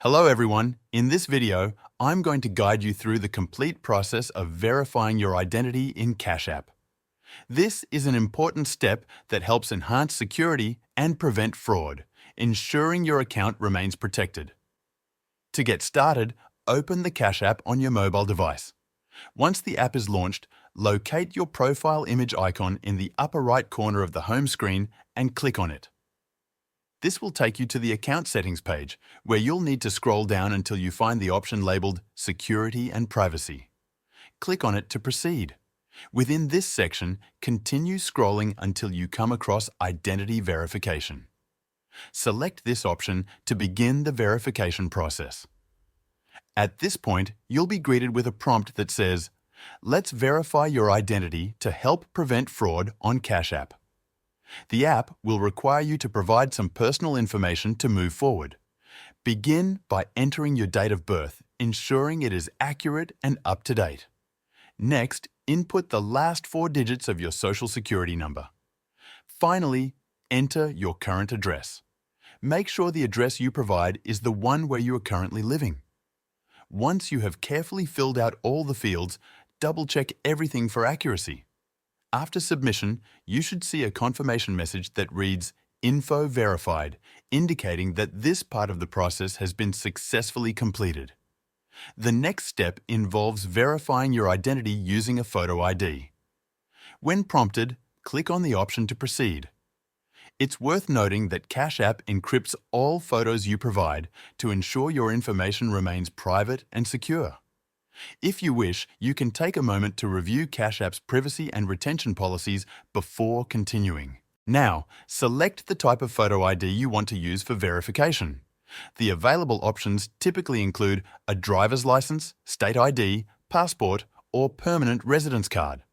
Hello everyone, in this video, I'm going to guide you through the complete process of verifying your identity in Cash App. This is an important step that helps enhance security and prevent fraud, ensuring your account remains protected. To get started, open the Cash App on your mobile device. Once the app is launched, locate your profile image icon in the upper right corner of the home screen and click on it. This will take you to the Account Settings page, where you'll need to scroll down until you find the option labeled Security and Privacy. Click on it to proceed. Within this section, continue scrolling until you come across Identity Verification. Select this option to begin the verification process. At this point, you'll be greeted with a prompt that says, "Let's verify your identity to help prevent fraud on Cash App." The app will require you to provide some personal information to move forward. Begin by entering your date of birth, ensuring it is accurate and up to date. Next, input the last 4 digits of your Social Security number. Finally, enter your current address. Make sure the address you provide is the one where you are currently living. Once you have carefully filled out all the fields, double-check everything for accuracy. After submission, you should see a confirmation message that reads Info Verified, indicating that this part of the process has been successfully completed. The next step involves verifying your identity using a photo ID. When prompted, click on the option to proceed. It's worth noting that Cash App encrypts all photos you provide to ensure your information remains private and secure. If you wish, you can take a moment to review Cash App's privacy and retention policies before continuing. Now, select the type of photo ID you want to use for verification. The available options typically include a driver's license, state ID, passport, or permanent residence card.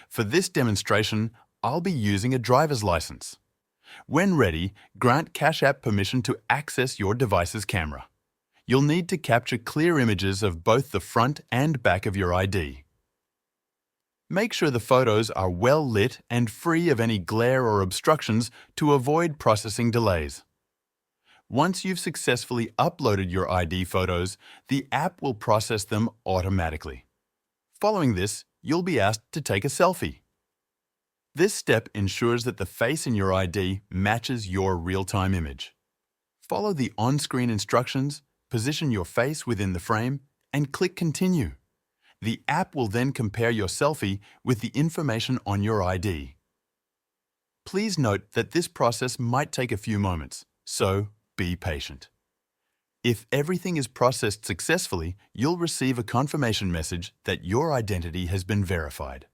For this demonstration, I'll be using a driver's license. When ready, grant Cash App permission to access your device's camera. You'll need to capture clear images of both the front and back of your ID. Make sure the photos are well lit and free of any glare or obstructions to avoid processing delays. Once you've successfully uploaded your ID photos, the app will process them automatically. Following this, you'll be asked to take a selfie. This step ensures that the face in your ID matches your real-time image. Follow the on-screen instructions, position your face within the frame, and click Continue. The app will then compare your selfie with the information on your ID. Please note that this process might take a few moments, so be patient. If everything is processed successfully, you'll receive a confirmation message that your identity has been verified.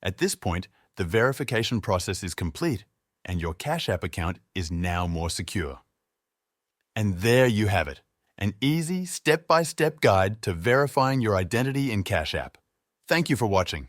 At this point, the verification process is complete, and your Cash App account is now more secure. And there you have it. An easy, step-by-step guide to verifying your identity in Cash App. Thank you for watching.